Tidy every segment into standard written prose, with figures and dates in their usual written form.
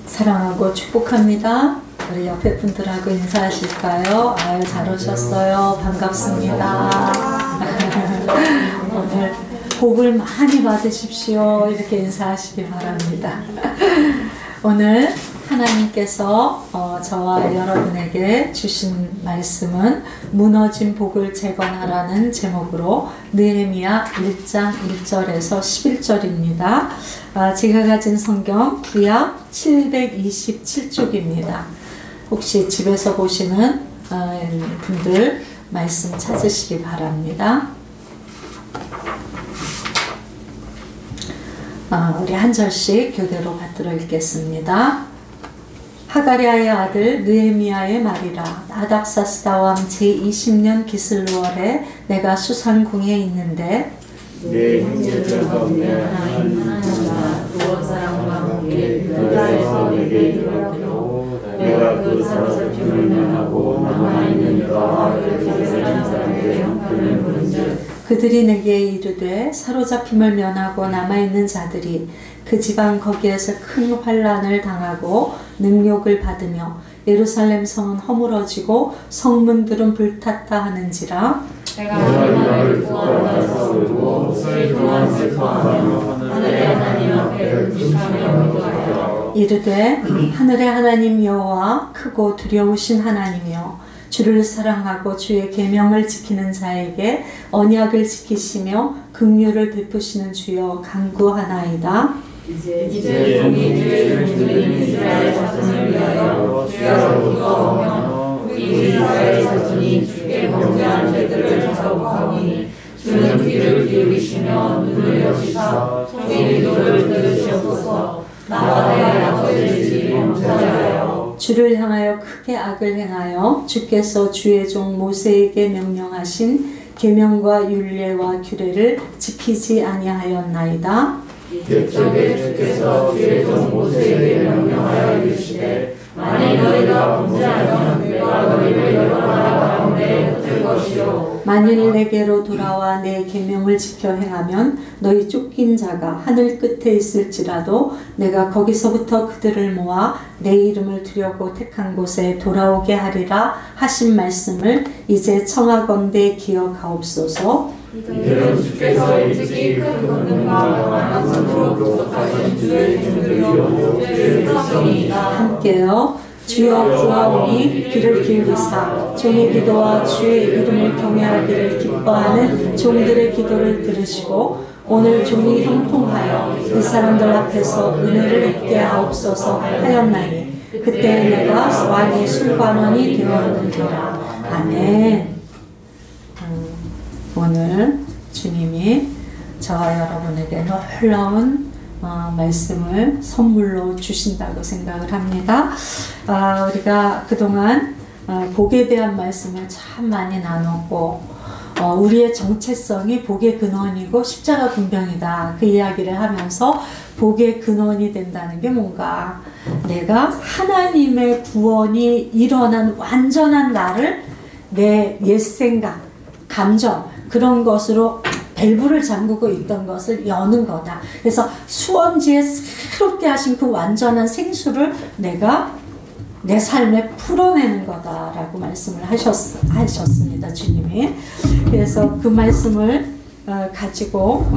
사랑하고 축복합니다. 우리 옆에 분들하고 인사하실까요? 아유, 잘 오셨어요. 반갑습니다. 오늘 복을 많이 받으십시오. 이렇게 인사하시기 바랍니다. 오늘 하나님께서 저와 여러분에게 주신 말씀은 무너진 복을 재건하라는 제목으로 느헤미야 1장 1절에서 11절입니다. 제가 가진 성경 구약 727쪽입니다. 혹시 집에서 보시는 분들 말씀 찾으시기 바랍니다. 우리 한 절씩 교대로 받들어 읽겠습니다. 하가랴의 아들 느헤미야의 말이라. 아닥사스다 왕 제20년 기슬월에 내가 수산궁에 있는데 내 형제들 가운데 하나님과 또 사람과 함께 유다에서 내게 이르렀고 내가 그 사로잡힘을 면하고 남아있는 여호와 그 제사장 사람들의 형편을 보는즉 그들이 내게 이르되 사로잡힘을 면하고 남아있는 자들이 그 지방 거기에서 큰 환난을 당하고 능욕을 받으며 예루살렘 성은 허물어지고 성문들은 불탔다 하는지라. 내가 말을 구하다 싸우고 목소리 또한 슬퍼하며 하늘의 하나님 앞에 음식하며 기도하여 이르되 하늘의 하나님 여호와 크고 두려우신 하나님이여 주를 사랑하고 주의 계명을 지키는 자에게 언약을 지키시며 긍휼을 베푸시는 주여 간구하나이다. 이제 종이 주의 종들인 이스라엘 자손을 위하여 주야로 기도하며 우리 이스라엘 자손이 주께 범죄한 죄들을 자복하오니 주는 귀를 기울이시며 눈을 여시사 종의 기도를 들으시옵소서. 나와 내 아버지들이 범죄하게 하여 주를 향하여 크게 악을 행하여 주께서 주의 종 모세에게 명령하신 계명과 율례와 규례를 지키지 아니하였나이다. 옛적에 주께서 주의 종 모세에게 명령하여 이르시되 만일 너희가 범죄하면 내가 너희를 여러 나라 가운데 흩을 것이요 만일 내게로 돌아와 내 계명을 지켜 행하면 너희 쫓긴 자가 하늘 끝에 있을지라도 내가 거기서부터 그들을 모아 내 이름을 두려고 택한 곳에 돌아오게 하리라 하신 말씀을 이제 청하건대 기억하옵소서. 이들은 주께서 일찍이 큰 권능과 영원한 손으로 구속하신 주의 종들이요 주의 백성이니라. 함께요. 주여 구하오니 귀를 기울이사 종의 기도와 주의 이름을 경외하기를 기뻐하는 종들의 기도를 들으시고 오늘 종이 형통하여 이 사람들 앞에서 은혜를 입게 하옵소서 하였나니 그때 내가 왕의 술관원이 되었느니라. 아멘. 오늘 주님이 저와 여러분에게 놀라운 말씀을 선물로 주신다고 생각을 합니다. 우리가 그동안 복에 대한 말씀을 참 많이 나눴고 우리의 정체성이 복의 근원이고 십자가 분명이다 그 이야기를 하면서 복의 근원이 된다는 게 뭔가 내가 하나님의 구원이 일어난 완전한 나를 내 옛생각, 감정 그런 것으로 밸브를 잠그고 있던 것을 여는 거다. 그래서 수원지에 새롭게 하신 그 완전한 생수를 내가 내 삶에 풀어내는 거다라고 말씀을 하셨습니다. 주님이. 그래서 그 말씀을 가지고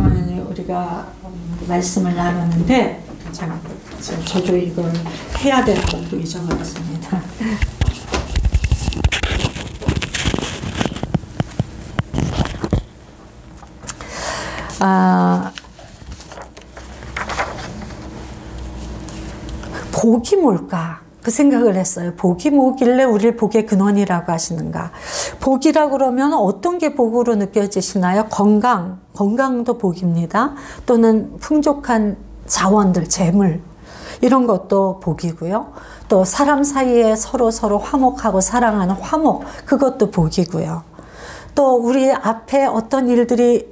우리가 말씀을 나눴는데 저도 이걸 해야 될 것도 잊어버렸습니다. 복이 뭘까? 그 생각을 했어요. 복이 뭐길래 우리를 복의 근원이라고 하시는가? 복이라고 그러면 어떤 게 복으로 느껴지시나요? 건강도 복입니다. 또는 풍족한 자원들, 재물 이런 것도 복이고요. 또 사람 사이에 서로 화목하고 사랑하는 화목 그것도 복이고요. 또 우리 앞에 어떤 일들이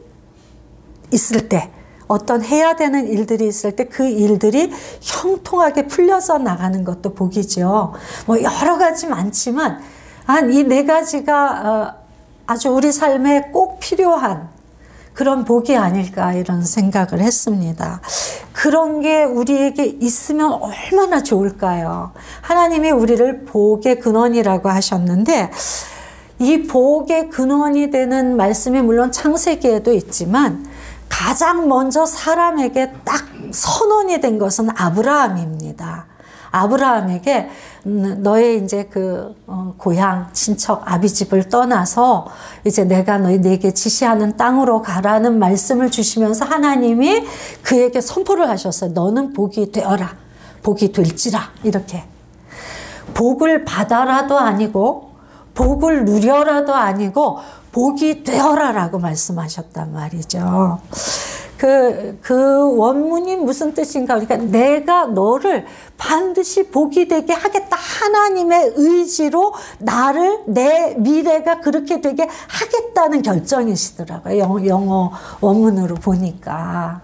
있을 때 어떤 해야 되는 일들이 있을 때 그 일들이 형통하게 풀려서 나가는 것도 복이죠. 뭐 여러 가지 많지만 이 네 가지가 아주 우리 삶에 꼭 필요한 그런 복이 아닐까 이런 생각을 했습니다. 그런 게 우리에게 있으면 얼마나 좋을까요? 하나님이 우리를 복의 근원이라고 하셨는데 이 복의 근원이 되는 말씀이 물론 창세기에도 있지만 가장 먼저 사람에게 딱 선언이 된 것은 아브라함입니다. 아브라함에게 너의 이제 그 고향 친척 아비집을 떠나서 이제 내가 너에게 지시하는 땅으로 가라는 말씀을 주시면서 하나님이 그에게 선포를 하셨어요. 너는 복이 되어라. 복이 될지라. 이렇게. 복을 받아라도 아니고 복을 누려라도 아니고 복이 되어라라고 말씀하셨단 말이죠. 그 원문이 무슨 뜻인가? 그러니까 내가 너를 반드시 복이 되게 하겠다. 하나님의 의지로 나를, 내 미래가 그렇게 되게 하겠다는 결정이시더라고요. 영어 원문으로 보니까.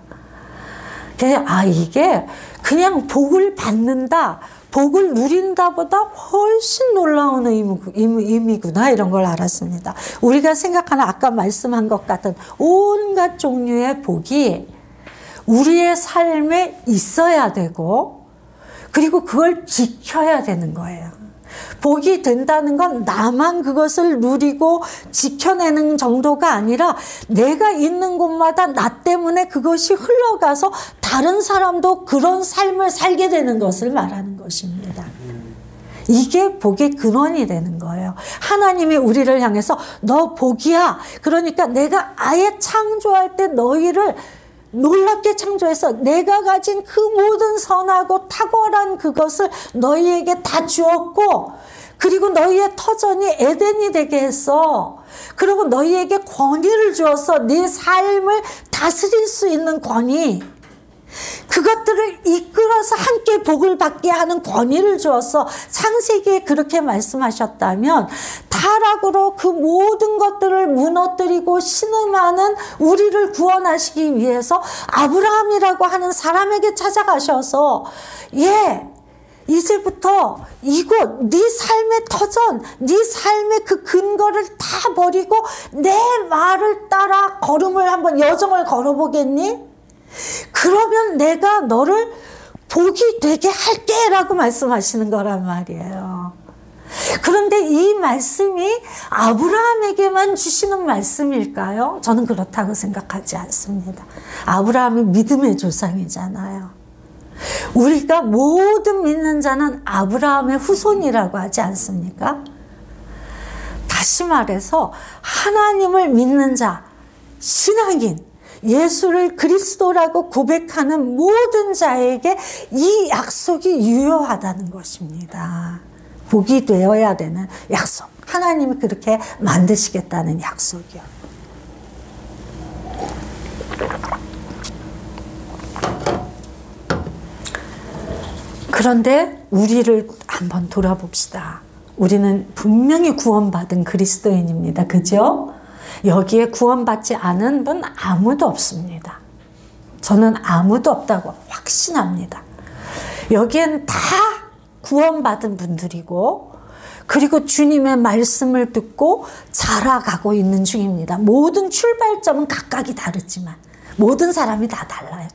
이게 그냥 복을 받는다, 복을 누린다보다 훨씬 놀라운 의미구나 이런 걸 알았습니다. 우리가 생각하는 아까 말씀한 것 같은 온갖 종류의 복이 우리의 삶에 있어야 되고 그리고 그걸 지켜야 되는 거예요. 복이 된다는 건 나만 그것을 누리고 지켜내는 정도가 아니라 내가 있는 곳마다 나 때문에 그것이 흘러가서 다른 사람도 그런 삶을 살게 되는 것을 말하는 것입니다. 이게 복의 근원이 되는 거예요. 하나님이 우리를 향해서 너 복이야. 그러니까 내가 아예 창조할 때 너희를 놀랍게 창조해서 내가 가진 그 모든 선하고 탁월한 그것을 너희에게 다 주었고 그리고 너희의 터전이 에덴이 되게 했어. 그리고 너희에게 권위를 주어서 네 삶을 다스릴 수 있는 권위, 그것들을 이끌어서 함께 복을 받게 하는 권위를 주어서 창세기에 그렇게 말씀하셨다면 타락으로 그 모든 것들을 무너뜨리고 신음하는 우리를 구원하시기 위해서 아브라함이라고 하는 사람에게 찾아가셔서 이제부터 이곳 네 삶의 터전, 네 삶의 그 근거를 다 버리고 내 말을 따라 걸음을 한번 여정을 걸어보겠니? 그러면 내가 너를 복이 되게 할게 라고 말씀하시는 거란 말이에요. 그런데 이 말씀이 아브라함에게만 주시는 말씀일까요? 저는 그렇다고 생각하지 않습니다. 아브라함이 믿음의 조상이잖아요. 우리가 모든 믿는 자는 아브라함의 후손이라고 하지 않습니까? 다시 말해서 하나님을 믿는 자, 신앙인, 예수를 그리스도라고 고백하는 모든 자에게 이 약속이 유효하다는 것입니다. 복이 되어야 되는 약속. 하나님이 그렇게 만드시겠다는 약속이요. 그런데 우리를 한번 돌아봅시다. 우리는 분명히 구원받은 그리스도인입니다. 그죠? 여기에 구원받지 않은 분 아무도 없습니다. 저는 아무도 없다고 확신합니다. 여기엔 다 구원받은 분들이고 그리고 주님의 말씀을 듣고 자라가고 있는 중입니다. 모든 출발점은 각각이 다르지만 모든 사람이 다 달라요.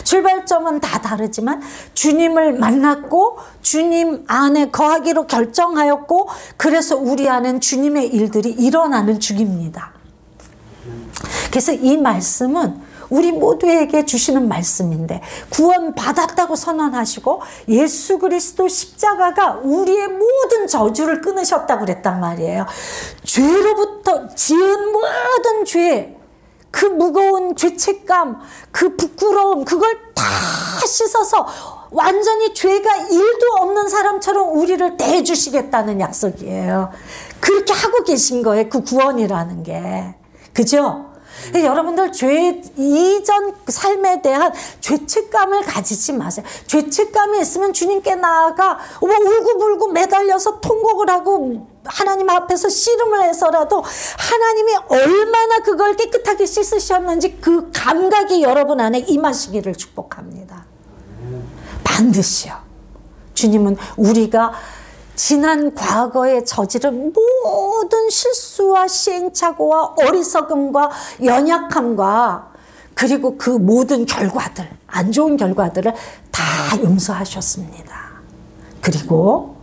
출발점은 다 다르지만 주님을 만났고 주님 안에 거하기로 결정하였고 그래서 우리 안엔 주님의 일들이 일어나는 중입니다. 그래서 이 말씀은 우리 모두에게 주시는 말씀인데 구원받았다고 선언하시고 예수 그리스도 십자가가 우리의 모든 저주를 끊으셨다고 그랬단 말이에요. 죄로부터 지은 모든 죄, 그 무거운 죄책감, 그 부끄러움, 그걸 다 씻어서 완전히 죄가 1도 없는 사람처럼 우리를 대해주시겠다는 약속이에요. 그렇게 하고 계신 거예요. 그 구원이라는 게. 그죠? 여러분들 죄 이전 삶에 대한 죄책감을 가지지 마세요. 죄책감이 있으면 주님께 나아가 울고불고 매달려서 통곡을 하고 하나님 앞에서 씨름을 해서라도 하나님이 얼마나 그걸 깨끗하게 씻으셨는지 그 감각이 여러분 안에 임하시기를 축복합니다. 반드시요. 주님은 우리가 지난 과거에 저지른 모든 실수와 시행착오와 어리석음과 연약함과 그리고 그 모든 결과들, 안 좋은 결과들을 다 용서하셨습니다. 그리고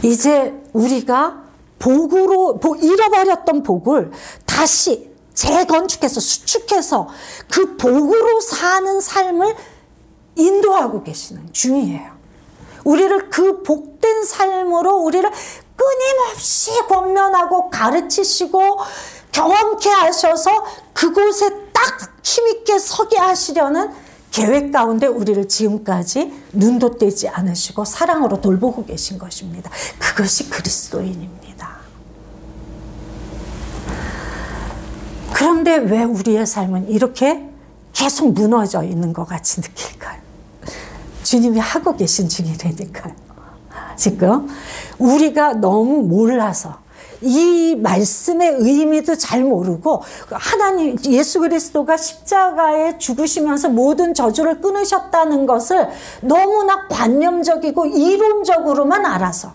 이제 우리가 복으로 잃어버렸던 복을 다시 재건축해서 수축해서 그 복으로 사는 삶을 인도하고 계시는 중이에요. 우리를 그 복된 삶으로 우리를 끊임없이 권면하고 가르치시고 경험케 하셔서 그곳에 딱 힘있게 서게 하시려는 계획 가운데 우리를 지금까지 눈도 떼지 않으시고 사랑으로 돌보고 계신 것입니다. 그것이 그리스도인입니다. 그런데 왜 우리의 삶은 이렇게 계속 무너져 있는 것 같이 느낄까요? 주님이 하고 계신 중이라니까요. 지금 우리가 너무 몰라서 이 말씀의 의미도 잘 모르고 하나님 예수 그리스도가 십자가에 죽으시면서 모든 저주를 끊으셨다는 것을 너무나 관념적이고 이론적으로만 알아서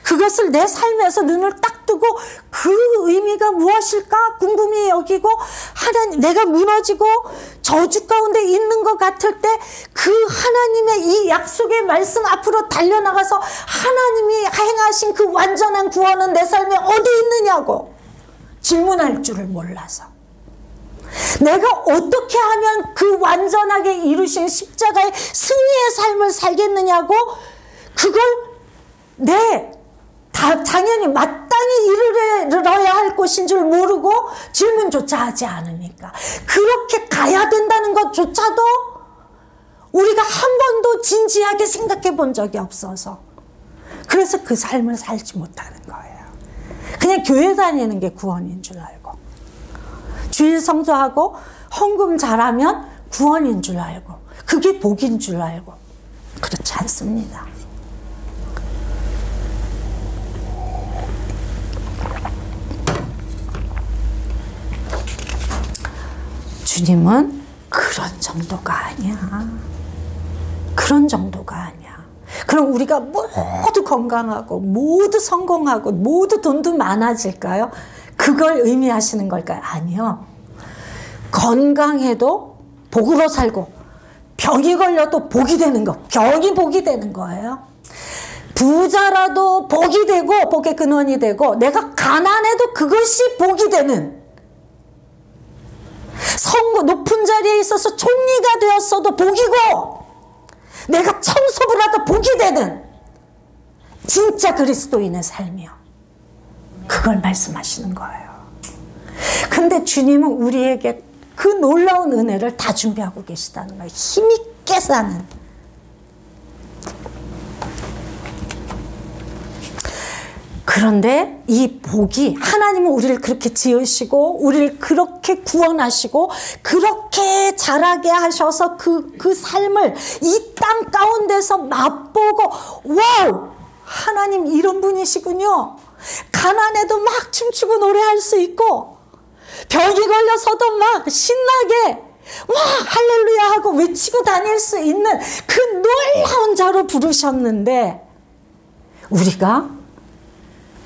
그것을 내 삶에서 눈을 딱 뜨고 그 의미가 무엇일까 궁금히 여기고 하나님 내가 무너지고 저주 가운데 있는 것 같을 때 그 하나님의 이 약속의 말씀 앞으로 달려나가서 하나님이 행하신 그 완전한 구원은 내 삶에 어디 있느냐고 질문할 줄을 몰라서 내가 어떻게 하면 그 완전하게 이루신 십자가의 승리의 삶을 살겠느냐고 그걸 당연히 마땅히 이르러야 할 곳인 줄 모르고 질문조차 하지 않으니까 그렇게 가야 된다는 것조차도 우리가 한 번도 진지하게 생각해 본 적이 없어서 그래서 그 삶을 살지 못하는 거예요. 그냥 교회 다니는 게 구원인 줄 알고 주일 성수하고 헌금 잘하면 구원인 줄 알고 그게 복인 줄 알고 그렇지 않습니다. 주님은 그런 정도가 아니야. 그런 정도가 아니야. 그럼 우리가 모두 건강하고 모두 성공하고 모두 돈도 많아질까요? 그걸 의미하시는 걸까요? 아니요. 건강해도 복으로 살고 병이 걸려도 복이 되는 거. 병이 복이 되는 거예요. 부자라도 복이 되고 복의 근원이 되고 내가 가난해도 그것이 복이 되는 높은 자리에 있어서 총리가 되었어도 복이고 내가 청소부를 하다 복이 되는 진짜 그리스도인의 삶이요. 그걸 말씀하시는 거예요. 근데 주님은 우리에게 그 놀라운 은혜를 다 준비하고 계시다는 거예요. 힘있게 사는. 그런데 이 복이 하나님은 우리를 그렇게 지으시고 우리를 그렇게 구원하시고 그렇게 자라게 하셔서 그 삶을 이 땅 가운데서 맛보고 와우! 하나님 이런 분이시군요. 가난해도 막 춤추고 노래할 수 있고 병이 걸려서도 막 신나게 와 할렐루야 하고 외치고 다닐 수 있는 그 놀라운 자로 부르셨는데 우리가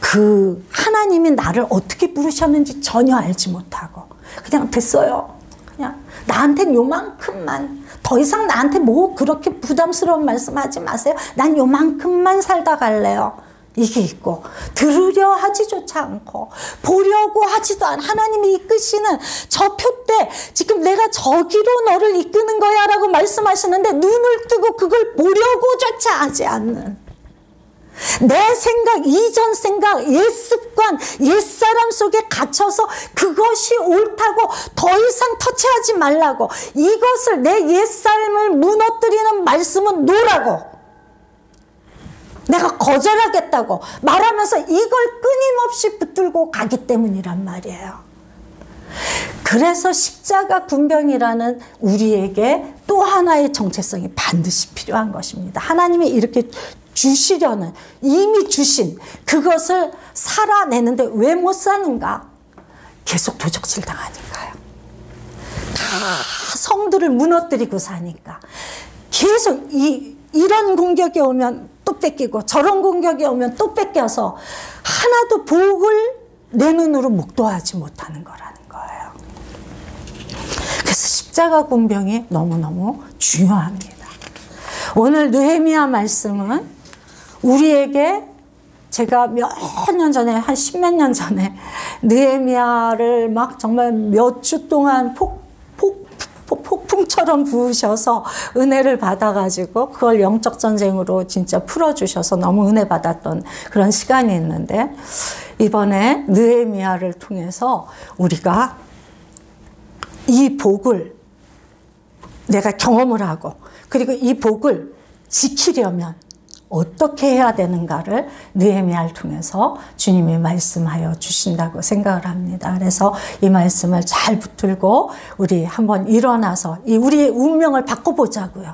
그 하나님이 나를 어떻게 부르셨는지 전혀 알지 못하고 그냥 됐어요. 그냥 나한텐 요만큼만 더 이상 나한테 뭐 그렇게 부담스러운 말씀하지 마세요. 난 요만큼만 살다 갈래요. 이게 있고 들으려 하지조차 않고 보려고 하지도 않고 하나님이 이끄시는 저 표대 지금 내가 저기로 너를 이끄는 거야 라고 말씀하시는데 눈을 뜨고 그걸 보려고조차 하지 않는 내 생각, 이전 생각, 옛습관, 옛사람 속에 갇혀서 그것이 옳다고 더 이상 터치하지 말라고 이것을 내 옛삶을 무너뜨리는 말씀은 노라고 내가 거절하겠다고 말하면서 이걸 끊임없이 붙들고 가기 때문이란 말이에요. 그래서 십자가 군병이라는 우리에게 또 하나의 정체성이 반드시 필요한 것입니다. 하나님이 이렇게 주시려는 이미 주신 그것을 살아내는데 왜 못 사는가? 계속 도적질 당하니까요. 다 성들을 무너뜨리고 사니까 계속 이런 공격이 오면 또 뺏기고 저런 공격이 오면 또 뺏겨서 하나도 복을 내 눈으로 목도하지 못하는 거라는 거예요. 그래서 십자가 군병이 너무너무 중요합니다. 오늘 느헤미야 말씀은 우리에게 제가 몇 년 전에 한 10몇 년 전에 느헤미야를 막 정말 몇 주 동안 폭풍처럼 부으셔서 은혜를 받아가지고 그걸 영적 전쟁으로 진짜 풀어주셔서 너무 은혜 받았던 그런 시간이 있는데 이번에 느헤미야를 통해서 우리가 이 복을 내가 경험을 하고 그리고 이 복을 지키려면 어떻게 해야 되는가를 느헤미야를 통해서 주님이 말씀하여 주신다고 생각을 합니다. 그래서 이 말씀을 잘 붙들고 우리 한번 일어나서 우리의 운명을 바꿔보자고요.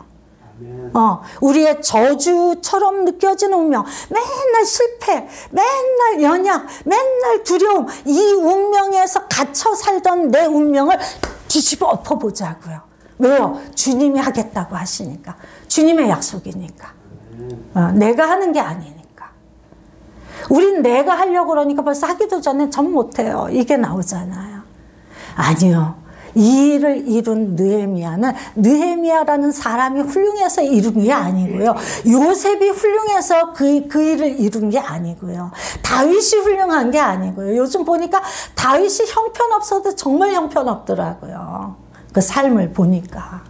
우리의 저주처럼 느껴지는 운명, 맨날 실패, 맨날 연약, 맨날 두려움, 이 운명에서 갇혀 살던 내 운명을 뒤집어 엎어보자고요. 왜요? 주님이 하겠다고 하시니까. 주님의 약속이니까. 내가 하는 게 아니니까. 우린 내가 하려고 그러니까 벌써 하기도 전에 전 못해요. 이게 나오잖아요. 아니요. 이 일을 이룬 느헤미야는 느헤미야라는 사람이 훌륭해서 이룬 게 아니고요. 요셉이 훌륭해서 그 일을 이룬 게 아니고요. 다윗이 훌륭한 게 아니고요. 요즘 보니까 다윗이 형편없어도 정말 형편없더라고요. 그 삶을 보니까.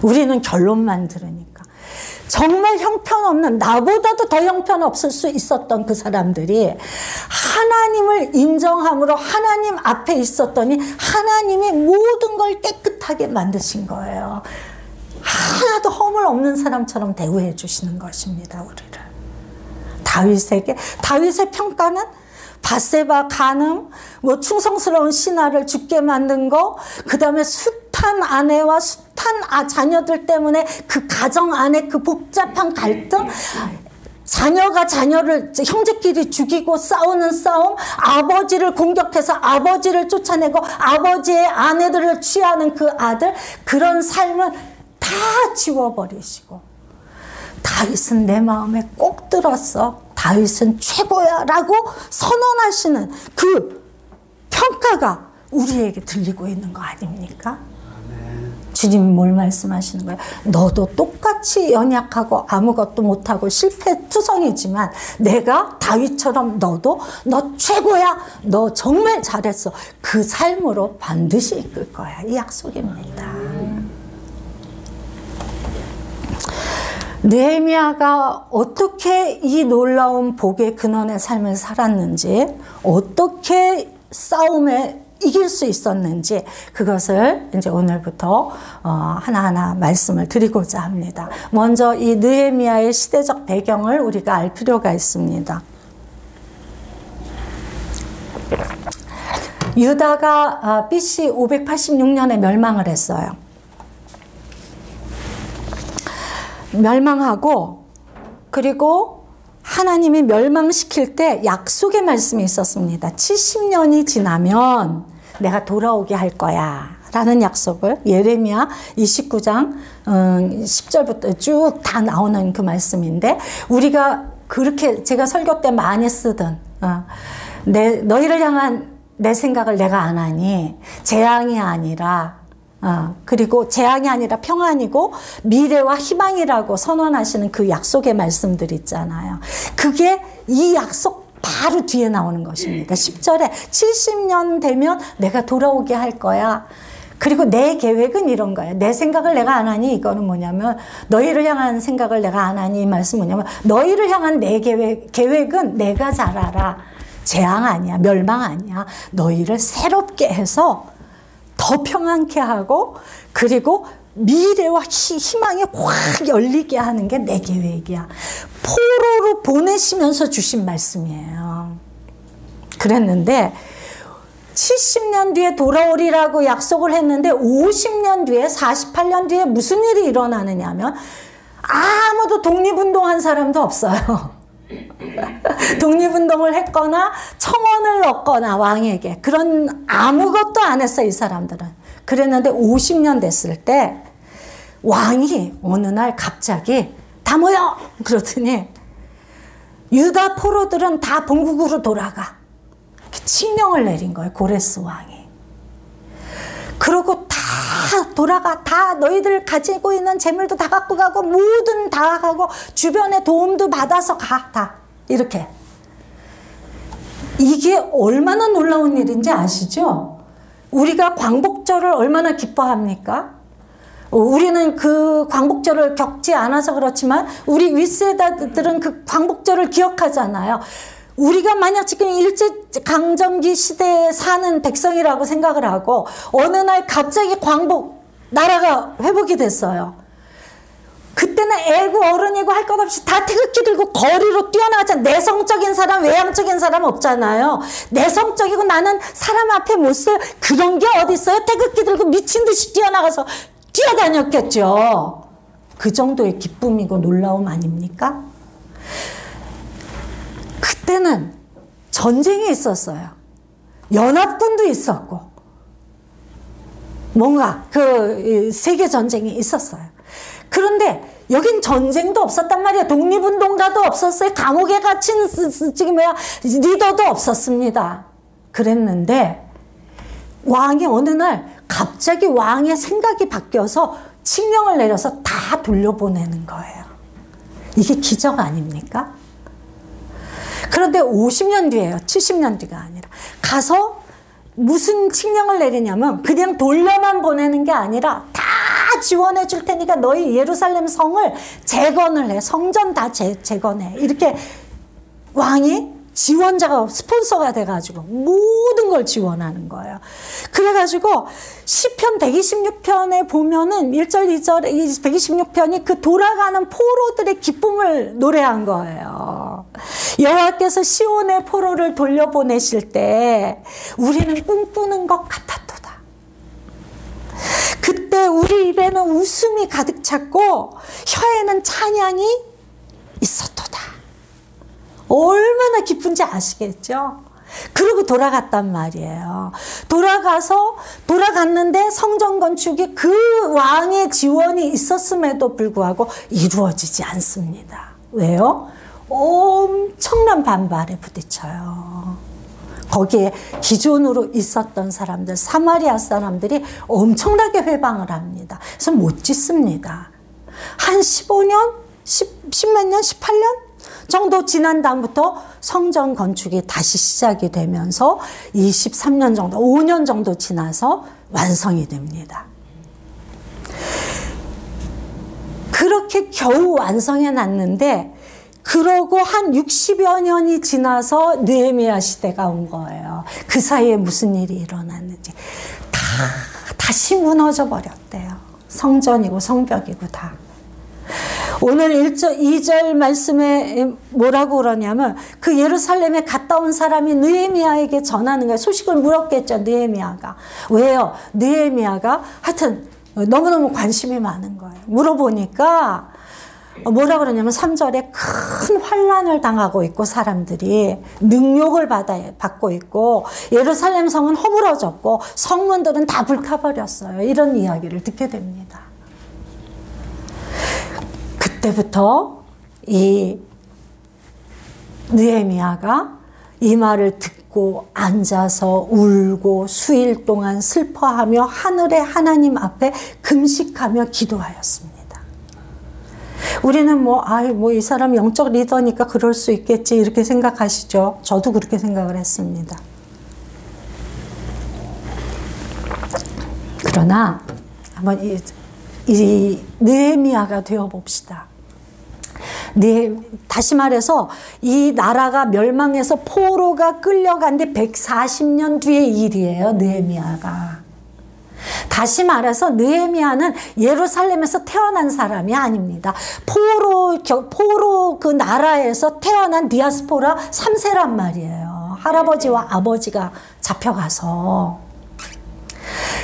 우리는 결론만 들으니까. 정말 형편없는, 나보다도 더 형편없을 수 있었던 그 사람들이 하나님을 인정함으로 하나님 앞에 있었더니 하나님이 모든 걸 깨끗하게 만드신 거예요. 하나도 허물 없는 사람처럼 대우해 주시는 것입니다, 우리를. 다윗의 평가는 밧세바 간음, 충성스러운 신하를 죽게 만든 거, 그 다음에 숱한 아내와 숱한 자녀들 때문에 그 가정 안에 그 복잡한 갈등, 자녀가 자녀를 형제끼리 죽이고 싸우는 싸움, 아버지를 공격해서 아버지를 쫓아내고 아버지의 아내들을 취하는 그 아들, 그런 삶을 다 지워버리시고 다윗은 내 마음에 꼭 들었어. 다윗은 최고야 라고 선언하시는 그 평가가 우리에게 들리고 있는 거 아닙니까? 주님이 뭘 말씀하시는 거예요? 너도 똑같이 연약하고 아무것도 못하고 실패투성이지만 내가 다윗처럼 너 최고야. 너 정말 잘했어. 그 삶으로 반드시 이끌 거야. 이 약속입니다. 느헤미야가 어떻게 이 놀라운 복의 근원의 삶을 살았는지, 어떻게 싸움에 이길 수 있었는지, 그것을 이제 오늘부터 하나하나 말씀을 드리고자 합니다. 먼저 이 느헤미야의 시대적 배경을 우리가 알 필요가 있습니다. 유다가 BC 586년에 멸망을 했어요. 멸망하고, 그리고 하나님이 멸망시킬 때 약속의 말씀이 있었습니다. 70년이 지나면 내가 돌아오게 할 거야 라는 약속을 예레미야 29장 10절부터 쭉 다 나오는 그 말씀인데, 우리가 그렇게 제가 설교 때 많이 쓰던 너희를 향한 내 생각을 내가 안 하니 재앙이 아니라 그리고 재앙이 아니라 평안이고 미래와 희망이라고 선언하시는 그 약속의 말씀들 있잖아요. 그게 이 약속 바로 뒤에 나오는 것입니다. 10절에 70년 되면 내가 돌아오게 할 거야. 그리고 내 계획은 이런 거예요. 내 생각을 내가 안 하니, 이거는 뭐냐면 너희를 향한 생각을 내가 안 하니, 이 말씀 뭐냐면 너희를 향한 내 계획은 내가 잘 알아. 재앙 아니야. 멸망 아니야. 너희를 새롭게 해서 더 평안케 하고, 그리고 미래와 희망이 확 열리게 하는 게 내 계획이야. 포로로 보내시면서 주신 말씀이에요. 그랬는데 70년 뒤에 돌아오리라고 약속을 했는데 50년 뒤에, 48년 뒤에 무슨 일이 일어나느냐 하면 아무도 독립운동한 사람도 없어요. 독립운동을 했거나 청원을 넣거나 왕에게 그런 아무것도 안 했어요, 이 사람들은. 그랬는데 50년 됐을 때 왕이 어느 날 갑자기 다 모여! 그러더니 유다 포로들은 다 본국으로 돌아가. 칙령을 내린 거예요. 고레스 왕이. 그러고 다 돌아가. 다 너희들 가지고 있는 재물도 다 갖고 가고 뭐든 다 가고 주변에 도움도 받아서 가. 다. 이렇게. 이게 얼마나 놀라운 일인지 아시죠? 우리가 광복절을 얼마나 기뻐합니까? 우리는 그 광복절을 겪지 않아서 그렇지만 우리 윗세대들은 그 광복절을 기억하잖아요. 우리가 만약 지금 일제강점기 시대에 사는 백성이라고 생각을 하고 어느 날 갑자기 나라가 회복이 됐어요. 그때는 애고 어른이고 할 것 없이 다 태극기 들고 거리로 뛰어나가잖아요. 내성적인 사람, 외향적인 사람 없잖아요. 내성적이고 나는 사람 앞에 못 서요. 그런 게 어디 있어요? 태극기 들고 미친 듯이 뛰어나가서 뛰어다녔겠죠. 그 정도의 기쁨이고 놀라움 아닙니까? 그때는 전쟁이 있었어요. 연합군도 있었고 뭔가 그 세계 전쟁이 있었어요. 그런데 여긴 전쟁도 없었단 말이에요. 독립운동가도 없었어요. 감옥에 갇힌 리더도 없었습니다. 그랬는데 왕이 어느 날 갑자기 왕의 생각이 바뀌어서 칙령을 내려서 다 돌려보내는 거예요. 이게 기적 아닙니까? 그런데 50년 뒤에요. 70년 뒤가 아니라. 가서 무슨 칙령을 내리냐면 그냥 돌려만 보내는 게 아니라 다 지원해 줄 테니까 너희 예루살렘 성을 재건을 해. 성전 다 재건해. 이렇게 왕이 지원자가 스폰서가 돼가지고 모든 걸 지원하는 거예요. 그래가지고 시편 126편에 보면은 1절 2절 126편이 그 돌아가는 포로들의 기쁨을 노래한 거예요. 여호와께서 시온의 포로를 돌려보내실 때 우리는 꿈꾸는 것 같았도다. 그때 우리 입에는 웃음이 가득 찼고 혀에는 찬양이 있었도다. 얼마나 기쁜지 아시겠죠? 그러고 돌아갔단 말이에요. 돌아갔는데 성전 건축이 그 왕의 지원이 있었음에도 불구하고 이루어지지 않습니다. 왜요? 엄청난 반발에 부딪혀요. 거기에 기존으로 있었던 사람들, 사마리아 사람들이 엄청나게 회방을 합니다. 그래서 못 짓습니다. 한 15년, 10몇 년, 18년? 정도 지난 다음부터 성전 건축이 다시 시작이 되면서 23년 정도, 5년 정도 지나서 완성이 됩니다. 그렇게 겨우 완성해 놨는데 그러고 한 60여 년이 지나서 느헤미야 시대가 온 거예요. 그 사이에 무슨 일이 일어났는지 다시 무너져 버렸대요. 성전이고 성벽이고 다. 오늘 2절 말씀에 뭐라고 그러냐면 그 예루살렘에 갔다 온 사람이 느헤미야에게 전하는 거예요. 소식을 물었겠죠. 느헤미야가. 왜요? 느헤미야가 하여튼 너무너무 관심이 많은 거예요. 물어보니까 뭐라 그러냐면 3절에 큰 환난을 당하고 있고 사람들이 능욕을 받고 있고 예루살렘 성은 허물어졌고 성문들은 다 불타버렸어요. 이런 이야기를 듣게 됩니다. 그때부터 이 느헤미야가 이 말을 듣고 앉아서 울고 수일 동안 슬퍼하며 하늘의 하나님 앞에 금식하며 기도하였습니다. 우리는 이 사람 영적 리더니까 그럴 수 있겠지 이렇게 생각하시죠. 저도 그렇게 생각을 했습니다. 그러나 한번 이 느헤미야가 되어봅시다. 다시 말해서 이 나라가 멸망해서 포로가 끌려간 데 140년 뒤의 일이에요. 느헤미야가. 다시 말해서 느헤미야는 예루살렘에서 태어난 사람이 아닙니다. 포로 그 나라에서 태어난 디아스포라 3세란 말이에요. 할아버지와 아버지가 잡혀가서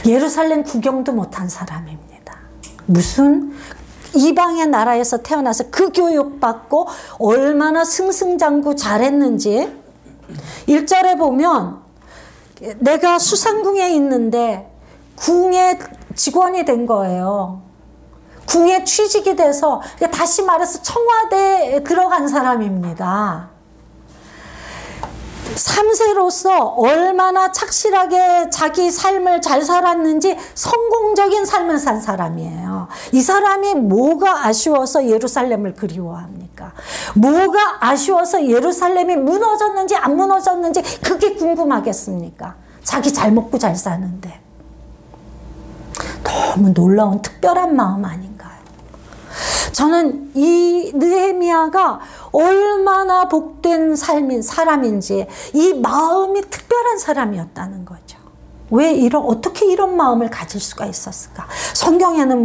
예루살렘 구경도 못한 사람입니다. 무슨 이방의 나라에서 태어나서 그 교육받고 얼마나 승승장구 잘했는지 1절에 보면 내가 수상궁에 있는데 궁의 직원이 된 거예요. 궁에 취직이 돼서 다시 말해서 청와대에 들어간 사람입니다. 3세로서 얼마나 착실하게 자기 삶을 잘 살았는지 성공적인 삶을 산 사람이에요. 이 사람이 뭐가 아쉬워서 예루살렘을 그리워합니까? 뭐가 아쉬워서 예루살렘이 무너졌는지 안 무너졌는지 그게 궁금하겠습니까? 자기 잘 먹고 잘 사는데. 너무 놀라운 특별한 마음 아닌가요? 저는 이 느헤미야가 얼마나 복된 사람인지, 이 마음이 특별한 사람이었다는 거죠. 왜 어떻게 이런 마음을 가질 수가 있었을까? 성경에는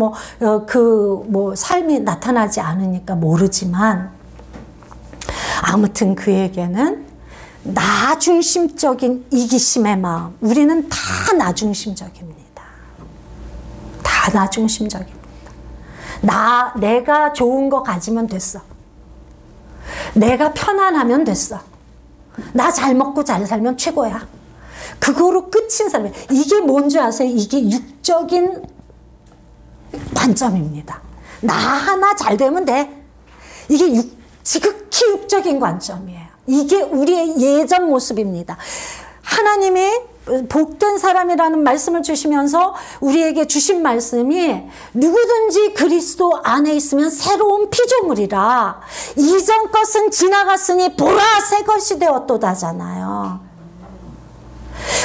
삶이 나타나지 않으니까 모르지만, 아무튼 그에게는 나 중심적인 이기심의 마음, 우리는 다 나 중심적입니다. 다 나 중심적입니다. 내가 좋은 거 가지면 됐어. 내가 편안하면 됐어. 나 잘 먹고 잘 살면 최고야. 그거로 끝인 사람이에요. 이게 뭔지 아세요? 이게 육적인 관점입니다. 나 하나 잘 되면 돼. 이게 지극히 육적인 관점이에요. 이게 우리의 예전 모습입니다. 하나님이 복된 사람이라는 말씀을 주시면서 우리에게 주신 말씀이 누구든지 그리스도 안에 있으면 새로운 피조물이라 이전 것은 지나갔으니 보라 새 것이 되었도다잖아요.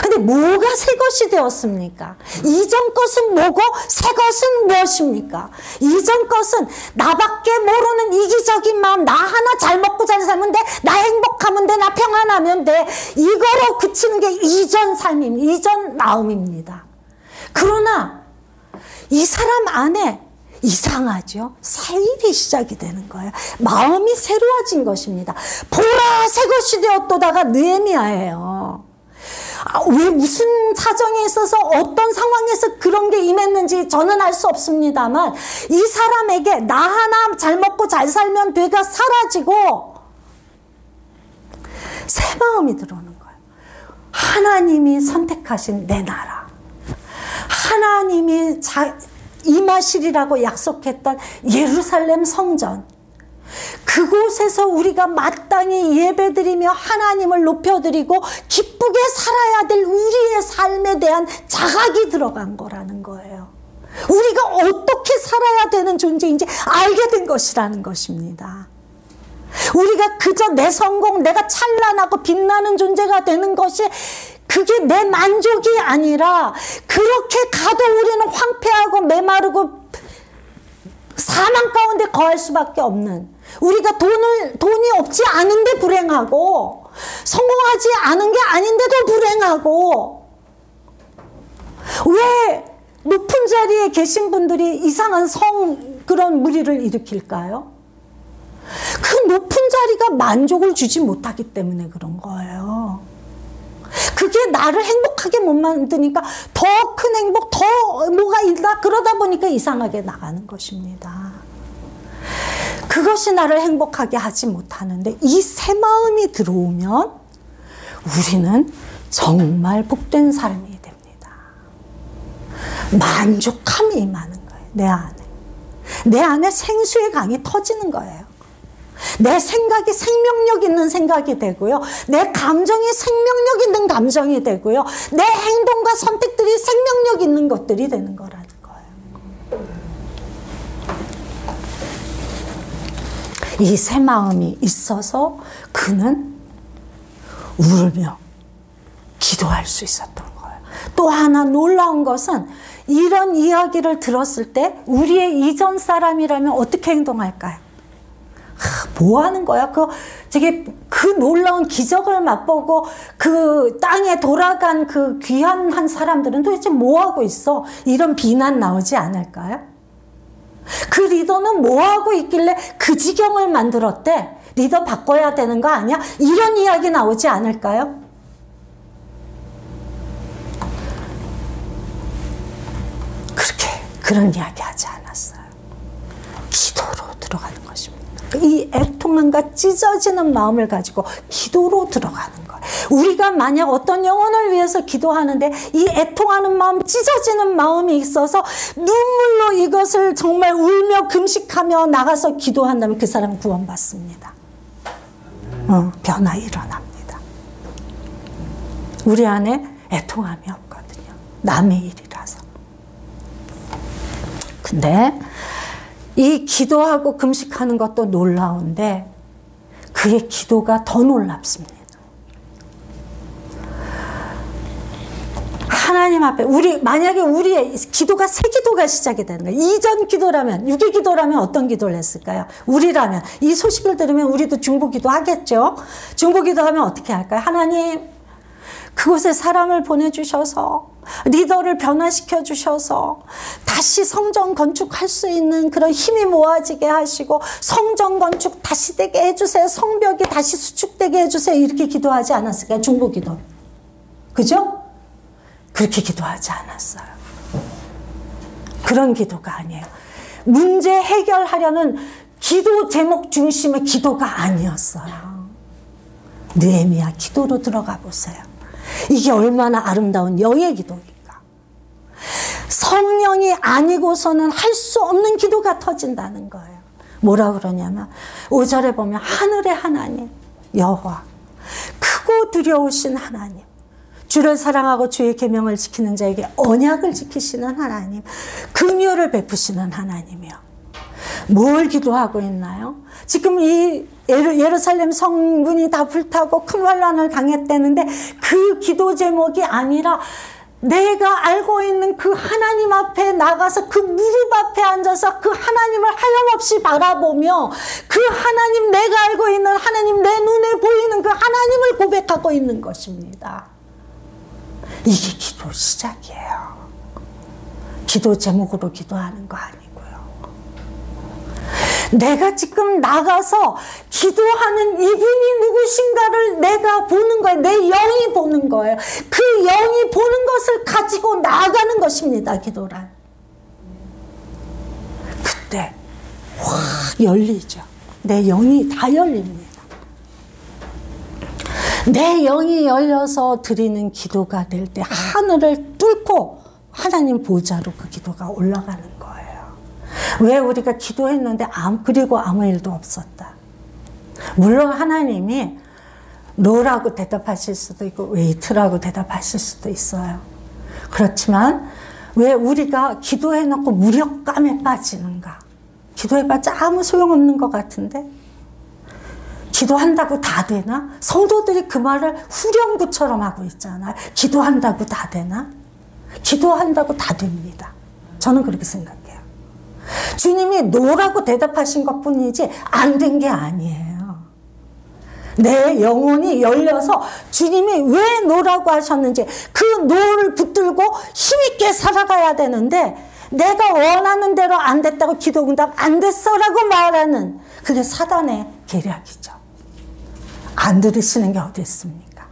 근데 뭐가 새 것이 되었습니까? 이전 것은 뭐고 새 것은 무엇입니까? 이전 것은 나밖에 모르는 이기적인 마음, 나 하나 잘 먹고 잘 살면 돼, 나 행복하면 돼, 나 평안하면 돼, 이거로 그치는 게 이전 삶입니다. 이전 마음입니다. 그러나 이 사람 안에 이상하죠? 새 일이 시작이 되는 거예요. 마음이 새로워진 것입니다. 보라 새 것이 되었도다가 느헤미야예요. 왜 무슨 사정에 있어서 어떤 상황에서 그런 게 임했는지 저는 알 수 없습니다만 이 사람에게 나 하나 잘 먹고 잘 살면 돼가 사라지고 새 마음이 들어오는 거예요. 하나님이 선택하신 내 나라, 하나님이 임하시리라고 약속했던 예루살렘 성전, 그곳에서 우리가 마땅히 예배드리며 하나님을 높여드리고 기쁘게 살아야 될 우리의 삶에 대한 자각이 들어간 거라는 거예요. 우리가 어떻게 살아야 되는 존재인지 알게 된 것이라는 것입니다. 우리가 그저 내 성공, 내가 찬란하고 빛나는 존재가 되는 것이 그게 내 만족이 아니라 그렇게 가도 우리는 황폐하고 메마르고 사망 가운데 거할 수밖에 없는, 우리가 돈이 없지 않은데 불행하고 성공하지 않은 게 아닌데도 불행하고, 왜 높은 자리에 계신 분들이 이상한 그런 무리를 일으킬까요? 그 높은 자리가 만족을 주지 못하기 때문에 그런 거예요. 그게 나를 행복하게 못 만드니까 더 큰 행복, 더 뭐가 있다, 그러다 보니까 이상하게 나가는 것입니다. 그것이 나를 행복하게 하지 못하는데 이 새 마음이 들어오면 우리는 정말 복된 사람이 됩니다. 만족함이 임하는 거예요. 내 안에 생수의 강이 터지는 거예요. 내 생각이 생명력 있는 생각이 되고요. 내 감정이 생명력 있는 감정이 되고요. 내 행동과 선택들이 생명력 있는 것들이 되는 거라는 거예요. 이 새 마음이 있어서 그는 울며 기도할 수 있었던 거예요. 또 하나 놀라운 것은 이런 이야기를 들었을 때 우리의 이전 사람이라면 어떻게 행동할까요? 뭐 하는 거야? 그 놀라운 기적을 맛보고 그 땅에 돌아간 그 귀한 한 사람들은 도대체 뭐 하고 있어? 이런 비난 나오지 않을까요? 그 리더는 뭐 하고 있길래 그 지경을 만들었대? 리더 바꿔야 되는 거 아니야? 이런 이야기 나오지 않을까요? 그런 이야기 하지 않았어요. 기도로 들어가는 것입니다. 이 애통함과 찢어지는 마음을 가지고 기도로 들어가는 거예요. 우리가 만약 어떤 영혼을 위해서 기도하는데 이 애통하는 마음, 찢어지는 마음이 있어서 눈물로 이것을 정말 울며 금식하며 나가서 기도한다면 그 사람은 구원받습니다. 변화 일어납니다. 우리 안에 애통함이 없거든요. 남의 일이라서. 근데 이 기도하고 금식하는 것도 놀라운데 그의 기도가 더 놀랍습니다. 하나님 앞에 만약에 우리의 기도가 새 기도가 시작이 되는 거예요. 이전 기도라면, 유기 기도라면 어떤 기도를 했을까요? 우리라면 이 소식을 들으면 우리도 중보기도 하겠죠. 중보기도 하면 어떻게 할까요? 하나님, 그곳에 사람을 보내주셔서 리더를 변화시켜 주셔서 다시 성전 건축할 수 있는 그런 힘이 모아지게 하시고 성전 건축 다시 되게 해주세요. 성벽이 다시 수축되게 해주세요. 이렇게 기도하지 않았을까요? 중보기도. 그죠? 그렇게 기도하지 않았어요. 그런 기도가 아니에요. 문제 해결하려는 기도 제목 중심의 기도가 아니었어요. 느헤미야 기도로 들어가 보세요. 이게 얼마나 아름다운 영의 기도인가. 성령이 아니고서는 할 수 없는 기도가 터진다는 거예요. 뭐라 그러냐면 5절에 보면 하늘의 하나님 여호와, 크고 두려우신 하나님, 주를 사랑하고 주의 계명을 지키는 자에게 언약을 지키시는 하나님, 긍휼을 베푸시는 하나님이요. 뭘 기도하고 있나요? 지금 이 예루살렘 성문이 다 불타고 큰 환란을 당했다는데 그 기도 제목이 아니라 내가 알고 있는 그 하나님 앞에 나가서 그 무릎 앞에 앉아서 그 하나님을 하염없이 바라보며 그 하나님, 내가 알고 있는 하나님, 내 눈에 보이는 그 하나님을 고백하고 있는 것입니다. 이게 기도 시작이에요. 기도 제목으로 기도하는 거 아니고요. 내가 지금 나가서 기도하는 이분이 누구신가를 내가 보는 거예요. 내 영이 보는 거예요. 그 영이 보는 것을 가지고 나아가는 것입니다. 기도란. 그때 확 열리죠. 내 영이 다 열립니다. 내 영이 열려서 드리는 기도가 될 때 하늘을 뚫고 하나님 보좌로 그 기도가 올라가는 거예요. 왜 우리가 기도했는데 그리고 아무 일도 없었다. 물론 하나님이 노라고 대답하실 수도 있고 웨이트라고 대답하실 수도 있어요. 그렇지만 왜 우리가 기도해놓고 무력감에 빠지는가? 기도해봤자 아무 소용없는 것 같은데 기도한다고 다 되나? 성도들이 그 말을 후렴구처럼 하고 있잖아요. 기도한다고 다 되나? 기도한다고 다 됩니다. 저는 그렇게 생각해요. 주님이 노라고 대답하신 것뿐이지 안 된 게 아니에요. 내 영혼이 열려서 주님이 왜 노라고 하셨는지 그 노를 붙들고 힘있게 살아가야 되는데 내가 원하는 대로 안 됐다고 기도응답 안 됐어라고 말하는 그게 사단의 계략이죠. 안 들으시는 게 어디 있습니까?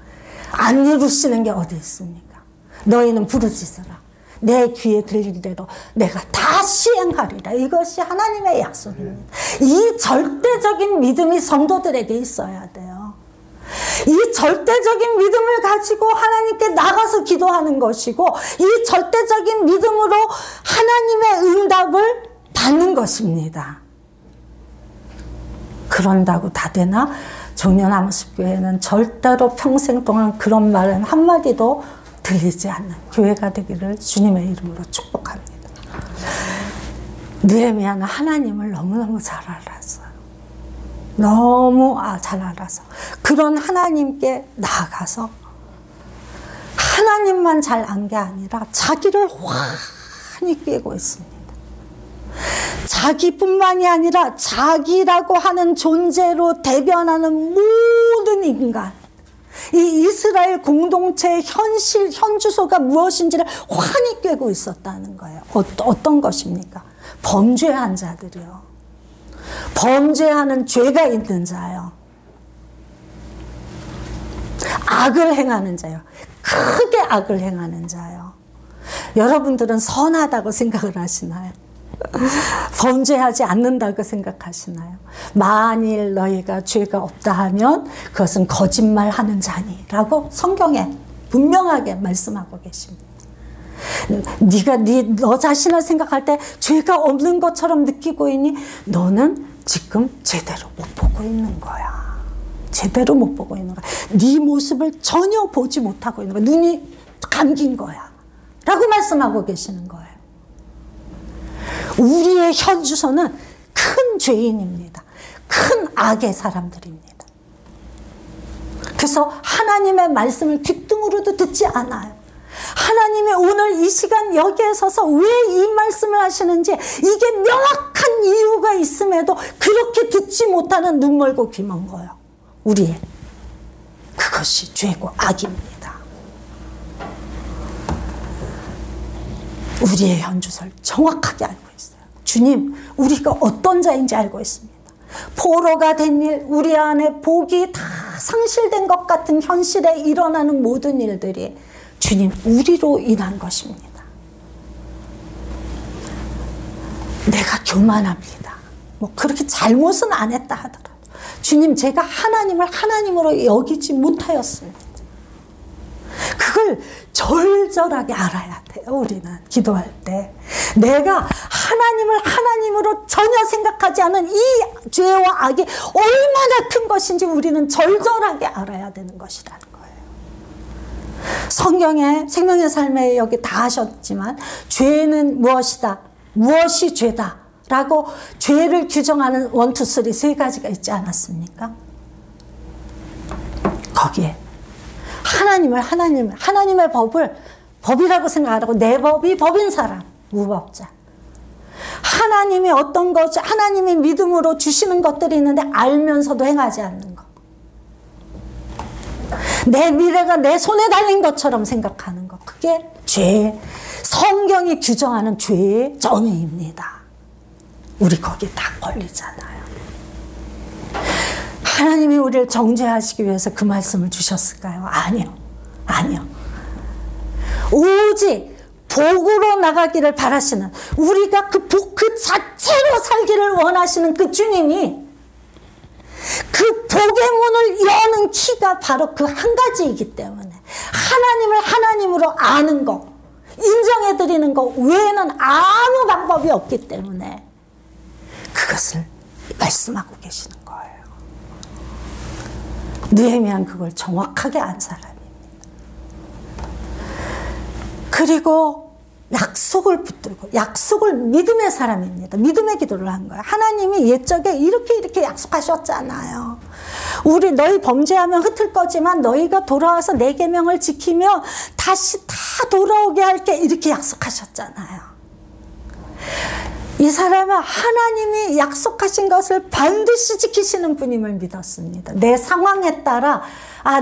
안 이루시는 게 어디 있습니까? 너희는 부르짖으라. 내 귀에 들린 대로 내가 다 시행하리라. 이것이 하나님의 약속입니다. 이 절대적인 믿음이 성도들에게 있어야 돼요. 이 절대적인 믿음을 가지고 하나님께 나가서 기도하는 것이고 이 절대적인 믿음으로 하나님의 응답을 받는 것입니다. 그런다고 다 되나? 종려나무숲교회는 절대로 평생 동안 그런 말은 한마디도 들리지 않는 교회가 되기를 주님의 이름으로 축복합니다. 느헤미야는 하나님을 너무너무 잘 알았어요. 너무 잘 알아서 그런 하나님께 나아가서 하나님만 잘 안 게 아니라 자기를 환히 깨고 있습니다. 자기뿐만이 아니라 자기라고 하는 존재로 대변하는 모든 인간, 이 이스라엘 공동체의 현주소가 무엇인지를 환히 꿰고 있었다는 거예요. 어떤 것입니까? 범죄한 자들이요. 범죄하는 죄가 있는 자요. 악을 행하는 자요. 크게 악을 행하는 자요. 여러분들은 선하다고 생각을 하시나요? 범죄하지 않는다고 생각하시나요? 만일 너희가 죄가 없다 하면 그것은 거짓말하는 자니라고 성경에 분명하게 말씀하고 계십니다. 네가 너 자신을 생각할 때 죄가 없는 것처럼 느끼고 있니? 너는 지금 제대로 못 보고 있는 거야. 제대로 못 보고 있는 거야. 네 모습을 전혀 보지 못하고 있는 거야. 눈이 감긴 거야. 라고 말씀하고 계시는 거예요. 우리의 현주소는 큰 죄인입니다. 큰 악의 사람들입니다. 그래서 하나님의 말씀을 귓등으로도 듣지 않아요. 하나님이 오늘 이 시간 여기에 서서 왜 이 말씀을 하시는지 이게 명확한 이유가 있음에도 그렇게 듣지 못하는 눈 멀고 귀 먼 거예요. 우리의 그것이 죄고 악입니다. 우리의 현주소를 정확하게 알고 있어요. 주님, 우리가 어떤 자인지 알고 있습니다. 포로가 된 일, 우리 안에 복이 다 상실된 것 같은 현실에 일어나는 모든 일들이 주님, 우리로 인한 것입니다. 내가 교만합니다. 뭐 그렇게 잘못은 안 했다 하더라도 주님, 제가 하나님을 하나님으로 여기지 못하였습니다. 그걸 절절하게 알아야 돼요. 우리는 기도할 때 내가 하나님을 하나님으로 전혀 생각하지 않은 이 죄와 악이 얼마나 큰 것인지 우리는 절절하게 알아야 되는 것이라는 거예요. 성경에 생명의 삶에 여기 다 하셨지만 죄는 무엇이다, 무엇이 죄다 라고 죄를 규정하는 1, 2, 3 세 가지가 있지 않았습니까? 거기에 하나님의 법을 법이라고 생각하고 내 법이 법인 사람, 무법자. 하나님이 어떤 것이 하나님이 믿음으로 주시는 것들이 있는데 알면서도 행하지 않는 것. 내 미래가 내 손에 달린 것처럼 생각하는 것. 그게 죄, 성경이 규정하는 죄의 정의입니다. 우리 거기 다 걸리잖아요. 하나님이 우리를 정죄하시기 위해서 그 말씀을 주셨을까요? 아니요. 아니요. 오직 복으로 나가기를 바라시는, 우리가 그 복 그 자체로 살기를 원하시는 그 주님이 그 복의 문을 여는 키가 바로 그 한 가지이기 때문에 하나님을 하나님으로 아는 것, 인정해드리는 것 외에는 아무 방법이 없기 때문에 그것을 말씀하고 계시는 거예요. 느헤미야는 그걸 정확하게 안 사람입니다. 그리고 약속을 붙들고, 약속을 믿음의 사람입니다. 믿음의 기도를 한 거예요. 하나님이 옛적에 이렇게 약속하셨잖아요. 우리 너희 범죄하면 흩을 거지만 너희가 돌아와서 내 계명을 지키며 다시 다 돌아오게 할게, 이렇게 약속하셨잖아요. 이 사람은 하나님이 약속하신 것을 반드시 지키시는 분임을 믿었습니다. 내 상황에 따라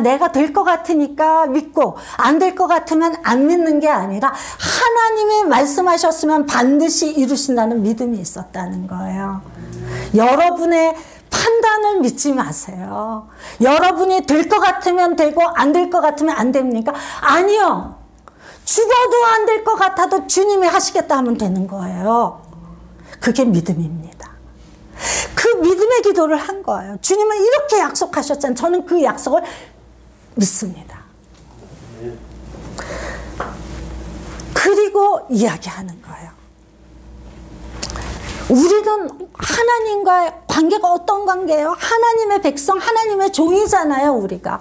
내가 될 것 같으니까 믿고 안 될 것 같으면 안 믿는 게 아니라 하나님이 말씀하셨으면 반드시 이루신다는 믿음이 있었다는 거예요. 여러분의 판단을 믿지 마세요. 여러분이 될 것 같으면 되고 안 될 것 같으면 안 됩니까? 아니요. 죽어도 안 될 것 같아도 주님이 하시겠다 하면 되는 거예요. 그게 믿음입니다. 그 믿음의 기도를 한 거예요. 주님은 이렇게 약속하셨잖아요. 저는 그 약속을 믿습니다. 그리고 이야기하는 거예요. 우리는 하나님과의 관계가 어떤 관계예요? 하나님의 백성, 하나님의 종이잖아요, 우리가.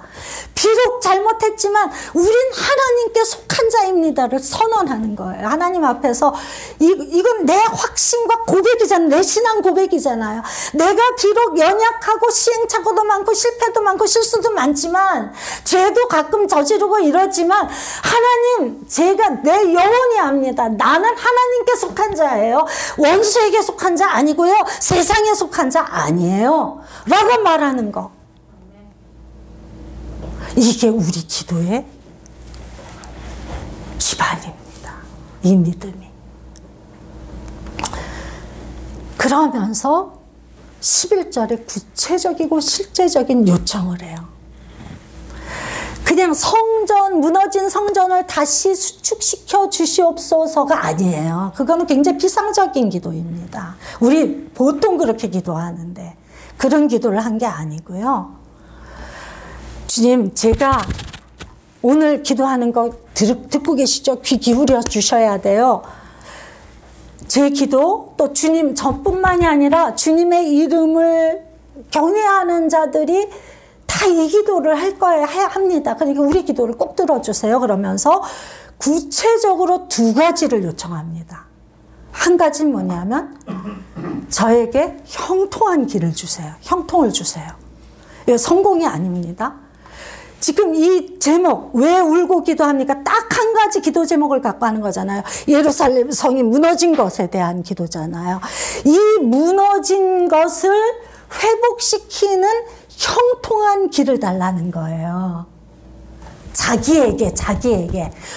비록 잘못했지만 우린 하나님께 속한 자입니다를 선언하는 거예요. 하나님 앞에서 이건 내 확신과 고백이잖아요. 내 신앙 고백이잖아요. 내가 비록 연약하고 시행착오도 많고 실패도 많고 실수도 많지만 죄도 가끔 저지르고 이러지만 하나님, 제가 내 영혼이 압니다. 나는 하나님께 속한 자예요. 원수에게 속한 자 아니고요. 세상에 속한 자 아니에요. 라고 말하는 거. 이게 우리 기도의 기반입니다. 이 믿음이. 그러면서 11절에 구체적이고 실제적인 요청을 해요. 그냥 성전, 무너진 성전을 다시 수축시켜 주시옵소서가 아니에요. 그거는 굉장히 비상적인 기도입니다. 우리 보통 그렇게 기도하는데 그런 기도를 한 게 아니고요. 주님, 제가 오늘 기도하는 거 듣고 계시죠? 귀 기울여 주셔야 돼요. 제 기도, 또 주님 저뿐만이 아니라 주님의 이름을 경외하는 자들이 다 이 기도를 할 거예요. 합니다. 그러니까 우리 기도를 꼭 들어주세요. 그러면서 구체적으로 두 가지를 요청합니다. 한 가지는 뭐냐면 저에게 형통한 길을 주세요. 형통을 주세요. 이거 성공이 아닙니다. 지금 이 제목, 왜 울고 기도합니까? 딱 한 가지 기도 제목을 갖고 하는 거잖아요. 예루살렘 성이 무너진 것에 대한 기도잖아요. 이 무너진 것을 회복시키는 형통한 길을 달라는 거예요. 자기에게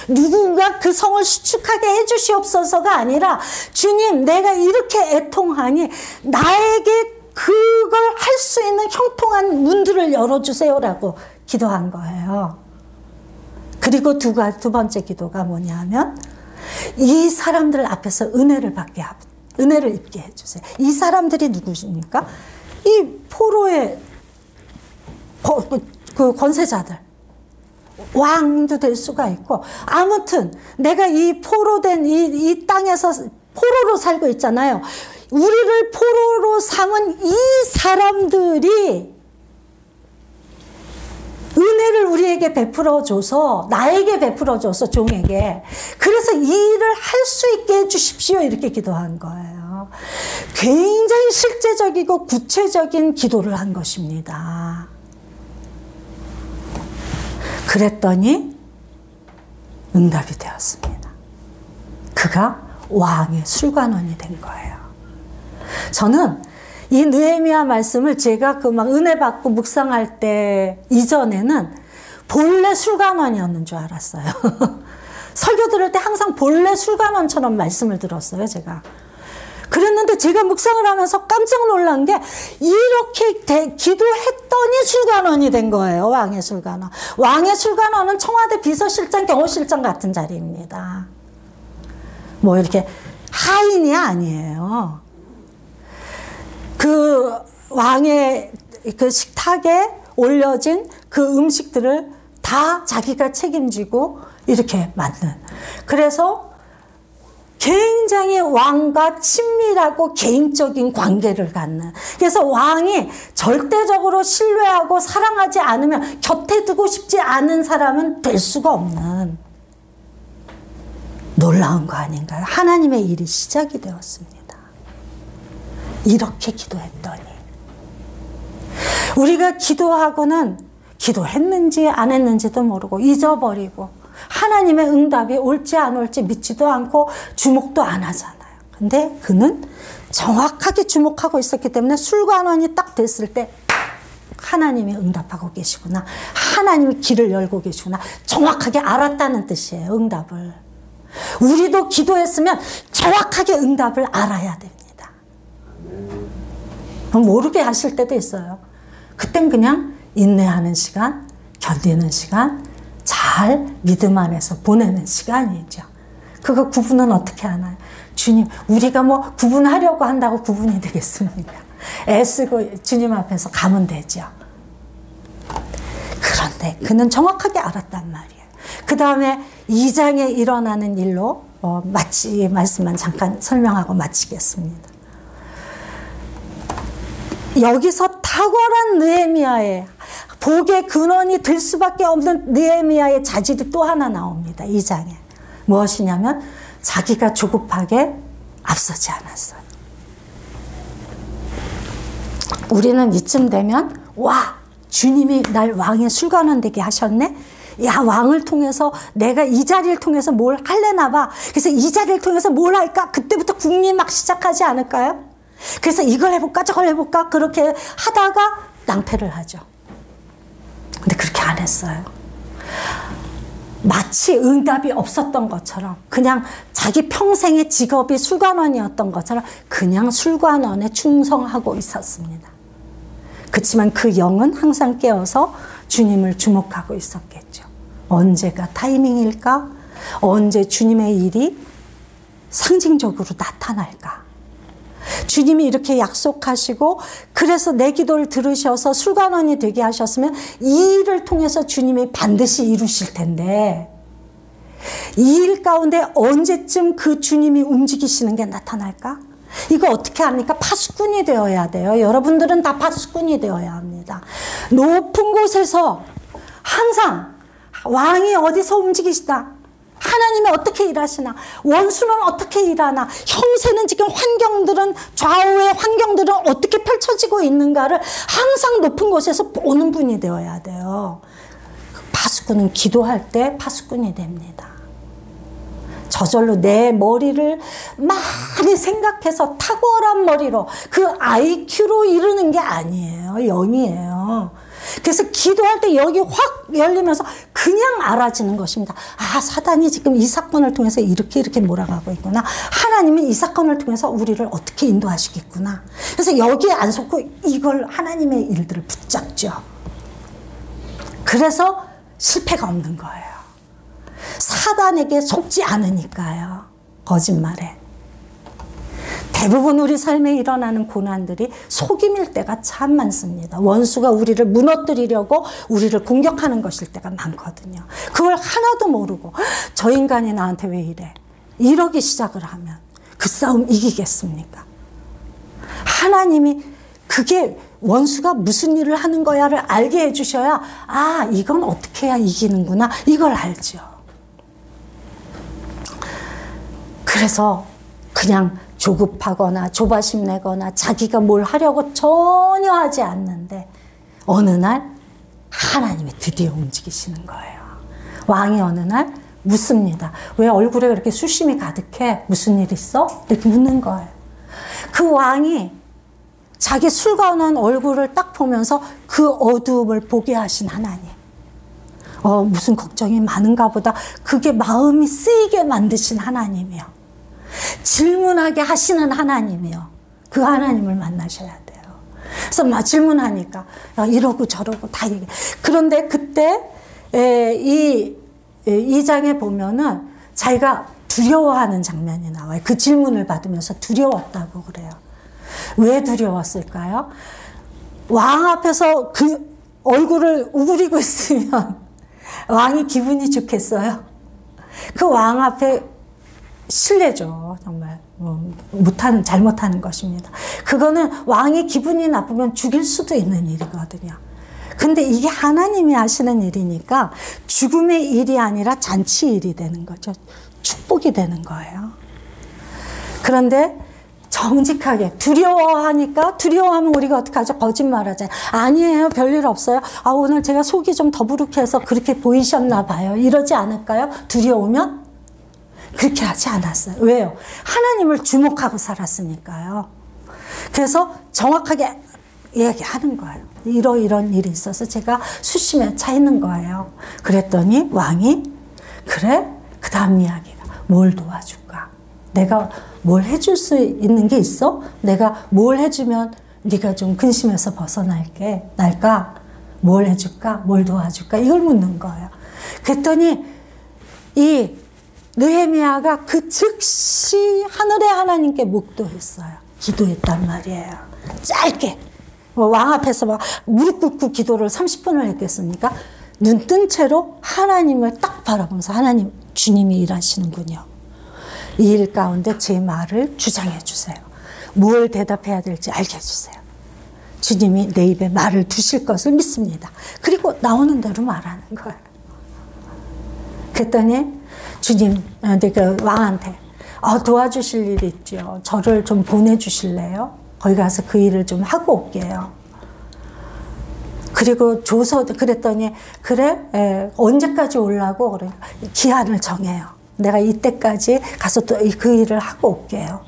누군가 그 성을 수축하게 해주시옵소서가 아니라 주님, 내가 이렇게 애통하니 나에게 그걸 할 수 있는 형통한 문들을 열어주세요라고 기도한 거예요. 그리고 두 번째 기도가 뭐냐면 이 사람들 앞에서 은혜를 입게 해주세요. 이 사람들이 누구십니까? 이 포로의 그 권세자들, 왕도 될 수가 있고, 아무튼 내가 이 포로된 이 땅에서 포로로 살고 있잖아요. 우리를 포로로 삼은 이 사람들이 은혜를 우리에게 베풀어줘서, 나에게 베풀어줘서, 종에게. 그래서 이 일을 할 수 있게 해주십시오. 이렇게 기도한 거예요. 굉장히 실제적이고 구체적인 기도를 한 것입니다. 그랬더니 응답이 되었습니다. 그가 왕의 술관원이 된 거예요. 저는 이 느헤미야 말씀을 제가 그 막 은혜 받고 묵상할 때 이전에는 본래 술관원이었는 줄 알았어요. 설교 들을 때 항상 본래 술관원처럼 말씀을 들었어요, 제가. 그랬는데 제가 묵상을 하면서 깜짝 놀란 게 이렇게 기도했더니 술관원이 된 거예요. 왕의 술관원. 왕의 술관원은 청와대 비서실장, 경호실장 같은 자리입니다. 뭐 이렇게 하인이 아니에요. 그 왕의 그 식탁에 올려진 그 음식들을 다 자기가 책임지고 이렇게 만든. 그래서 굉장히 왕과 친밀하고 개인적인 관계를 갖는. 그래서 왕이 절대적으로 신뢰하고 사랑하지 않으면 곁에 두고 싶지 않은 사람은 될 수가 없는 놀라운 거 아닌가요? 하나님의 일이 시작이 되었습니다. 이렇게 기도했더니. 우리가 기도하고는 기도했는지 안 했는지도 모르고 잊어버리고 하나님의 응답이 올지 안 올지 믿지도 않고 주목도 안 하잖아요. 근데 그는 정확하게 주목하고 있었기 때문에 술관원이 딱 됐을 때 하나님이 응답하고 계시구나. 하나님이 길을 열고 계시구나. 정확하게 알았다는 뜻이에요. 응답을. 우리도 기도했으면 정확하게 응답을 알아야 됩니다. 모르게 하실 때도 있어요. 그땐 그냥 인내하는 시간, 견디는 시간, 잘 믿음 안에서 보내는 시간이죠. 그거 구분은 어떻게 하나요? 주님, 우리가 뭐 구분하려고 한다고 구분이 되겠습니까? 애쓰고 주님 앞에서 가면 되죠. 그런데 그는 정확하게 알았단 말이에요. 그 다음에 2장에 일어나는 일로 말씀만 잠깐 설명하고 마치겠습니다. 여기서 탁월한 느헤미야의 복의 근원이 될 수밖에 없는 느헤미야의 자질이 또 하나 나옵니다. 2장에. 무엇이냐면 자기가 조급하게 앞서지 않았어요. 우리는 이쯤 되면 와, 주님이 날 왕의 술관원 되게 하셨네? 야, 왕을 통해서 내가 이 자리를 통해서 뭘 할래나 봐. 그래서 이 자리를 통해서 뭘 할까? 그때부터 궁리 막 시작하지 않을까요? 그래서 이걸 해볼까 저걸 해볼까 그렇게 하다가 낭패를 하죠. 근데 그렇게 안 했어요. 마치 응답이 없었던 것처럼 그냥 자기 평생의 직업이 술관원이었던 것처럼 그냥 술관원에 충성하고 있었습니다. 그렇지만 그 영은 항상 깨어서 주님을 주목하고 있었겠죠. 언제가 타이밍일까? 언제 주님의 일이 상징적으로 나타날까? 주님이 이렇게 약속하시고 그래서 내 기도를 들으셔서 술관원이 되게 하셨으면 이 일을 통해서 주님이 반드시 이루실 텐데 이 일 가운데 언제쯤 그 주님이 움직이시는 게 나타날까? 이거 어떻게 합니까? 파수꾼이 되어야 돼요. 여러분들은 다 파수꾼이 되어야 합니다. 높은 곳에서 항상 왕이 어디서 움직이시다, 하나님이 어떻게 일하시나, 원수는 어떻게 일하나, 형세는 지금 환경들은, 좌우의 환경들은 어떻게 펼쳐지고 있는가를 항상 높은 곳에서 보는 분이 되어야 돼요. 파수꾼은 기도할 때 파수꾼이 됩니다. 저절로 내 머리를 많이 생각해서 탁월한 머리로 그 IQ로 이루는 게 아니에요. 0이에요. 그래서 기도할 때 여기 확 열리면서 그냥 알아지는 것입니다. 아, 사단이 지금 이 사건을 통해서 이렇게 몰아가고 있구나. 하나님이 이 사건을 통해서 우리를 어떻게 인도하시겠구나. 그래서 여기에 안 속고 이걸 하나님의 일들을 붙잡죠. 그래서 실패가 없는 거예요. 사단에게 속지 않으니까요. 거짓말에. 대부분 우리 삶에 일어나는 고난들이 속임일 때가 참 많습니다. 원수가 우리를 무너뜨리려고 우리를 공격하는 것일 때가 많거든요. 그걸 하나도 모르고 저 인간이 나한테 왜 이래? 이러기 시작을 하면 그 싸움 이기겠습니까? 하나님이 그게 원수가 무슨 일을 하는 거야를 알게 해주셔야 아, 이건 어떻게 해야 이기는구나, 이걸 알죠. 그래서 그냥 조급하거나 조바심 내거나 자기가 뭘 하려고 전혀 하지 않는데 어느 날 하나님이 드디어 움직이시는 거예요. 왕이 어느 날 묻습니다. 왜 얼굴에 그렇게 수심이 가득해? 무슨 일 있어? 이렇게 묻는 거예요. 그 왕이 자기 술관원 얼굴을 딱 보면서 그 어두움을 보게 하신 하나님. 무슨 걱정이 많은가 보다. 그게 마음이 쓰이게 만드신 하나님이요. 질문하게 하시는 하나님이요. 그 하나님을 만나셔야 돼요. 그래서 막 질문하니까 이러고 저러고 다 얘기해. 그런데 그때 이 장에 보면은 자기가 두려워하는 장면이 나와요. 그 질문을 받으면서 두려웠다고 그래요. 왜 두려웠을까요? 왕 앞에서 그 얼굴을 우그리고 있으면 왕이 기분이 좋겠어요? 그 왕 앞에 실례죠. 정말 잘못하는 것입니다. 그거는 왕이 기분이 나쁘면 죽일 수도 있는 일이거든요. 근데 이게 하나님이 하시는 일이니까 죽음의 일이 아니라 잔치 일이 되는 거죠. 축복이 되는 거예요. 그런데 정직하게 두려워하니까, 두려워하면 우리가 어떻게 하죠? 거짓말하잖아요. 아니에요, 별일 없어요. 오늘 제가 속이 좀 더부룩해서 그렇게 보이셨나 봐요. 이러지 않을까요? 두려우면? 그렇게 하지 않았어요. 왜요? 하나님을 주목하고 살았으니까요. 그래서 정확하게 얘기하는 거예요. 이런 일이 있어서 제가 수심에 차 있는 거예요. 그랬더니 왕이 그래? 그 다음 이야기가 뭘 도와줄까? 내가 뭘 해줄 수 있는 게 있어? 내가 뭘 해주면 네가 좀 근심에서 날까? 뭘 해줄까? 뭘 도와줄까? 이걸 묻는 거예요. 그랬더니 이 느헤미야가 그 즉시 하늘의 하나님께 묵도했어요. 기도했단 말이에요. 짧게. 왕 앞에서 막 무릎 꿇고 기도를 30분을 했겠습니까? 눈 뜬 채로 하나님을 딱 바라보면서 하나님, 주님이 일하시는군요. 이 일 가운데 제 말을 주장해 주세요. 뭘 대답해야 될지 알게 해주세요. 주님이 내 입에 말을 두실 것을 믿습니다. 그리고 나오는 대로 말하는 거예요. 그랬더니 주님, 그 왕한테 도와주실 일이 있죠. 저를 좀 보내주실래요? 거기 가서 그 일을 좀 하고 올게요. 그리고 그랬더니 그래? 언제까지 오려고? 그래. 기한을 정해요. 내가 이때까지 가서 또 그 일을 하고 올게요.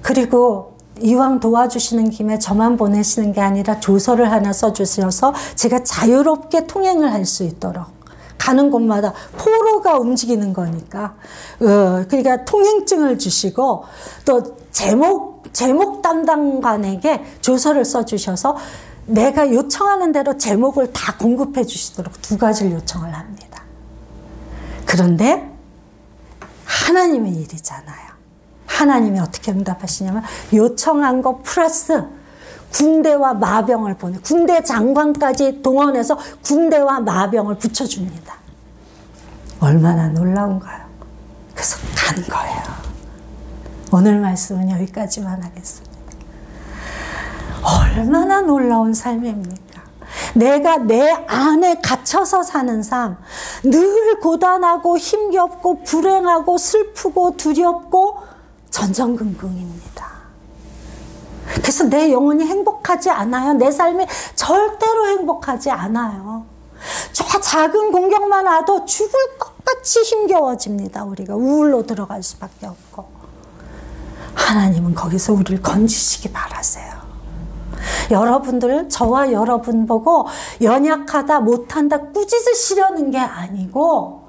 그리고 이왕 도와주시는 김에 저만 보내시는 게 아니라 조서를 하나 써주셔서 제가 자유롭게 통행을 할 수 있도록. 가는 곳마다 포로가 움직이는 거니까 그러니까 통행증을 주시고 또 제목 담당관에게 조서를 써주셔서 내가 요청하는 대로 제목을 다 공급해 주시도록 2가지를 요청을 합니다. 그런데 하나님의 일이잖아요. 하나님이 어떻게 응답하시냐면 요청한 거 플러스 군대와 마병을 보내, 군대 장관까지 동원해서 군대와 마병을 붙여줍니다. 얼마나 놀라운가요? 그래서 간 거예요. 오늘 말씀은 여기까지만 하겠습니다. 얼마나 놀라운 삶입니까? 내가 내 안에 갇혀서 사는 삶, 늘 고단하고 힘겹고 불행하고 슬프고 두렵고 전전긍긍입니다. 그래서 내 영혼이 행복하지 않아요. 내 삶이 절대로 행복하지 않아요. 저 작은 공격만 와도 죽을 것 같이 힘겨워집니다. 우리가 우울로 들어갈 수밖에 없고. 하나님은 거기서 우리를 건지시기 바라세요. 여러분들, 저와 여러분 보고 연약하다, 못한다, 꾸짖으시려는 게 아니고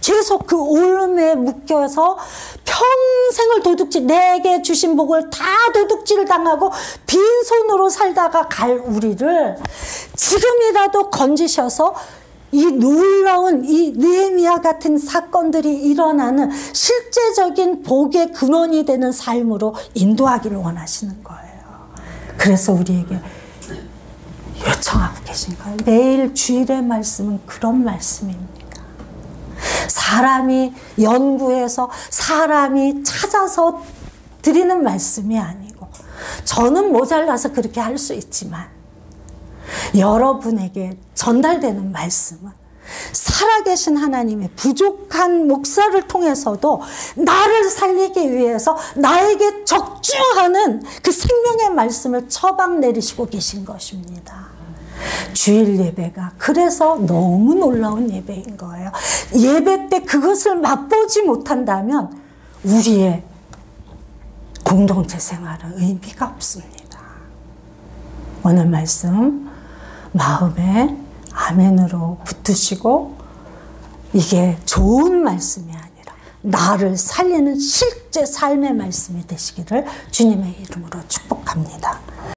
계속 그 올무에 묶여서 평생을 도둑질, 내게 주신 복을 다 도둑질 당하고 빈손으로 살다가 갈 우리를 지금이라도 건지셔서 이 놀라운 이 느헤미야 같은 사건들이 일어나는 실제적인 복의 근원이 되는 삶으로 인도하기를 원하시는 거예요. 그래서 우리에게 요청하고 계신 거예요. 매일 주일의 말씀은 그런 말씀입니다. 사람이 연구해서 사람이 찾아서 드리는 말씀이 아니고, 저는 모자라서 그렇게 할 수 있지만 여러분에게 전달되는 말씀은 살아계신 하나님의 부족한 목사를 통해서도 나를 살리기 위해서 나에게 적중하는 그 생명의 말씀을 처방 내리시고 계신 것입니다. 주일 예배가 그래서 너무 놀라운 예배인 거예요. 예배 때 그것을 맛보지 못한다면 우리의 공동체 생활은 의미가 없습니다. 오늘 말씀 마음에 아멘으로 붙드시고, 이게 좋은 말씀이 아니라 나를 살리는 실제 삶의 말씀이 되시기를 주님의 이름으로 축복합니다.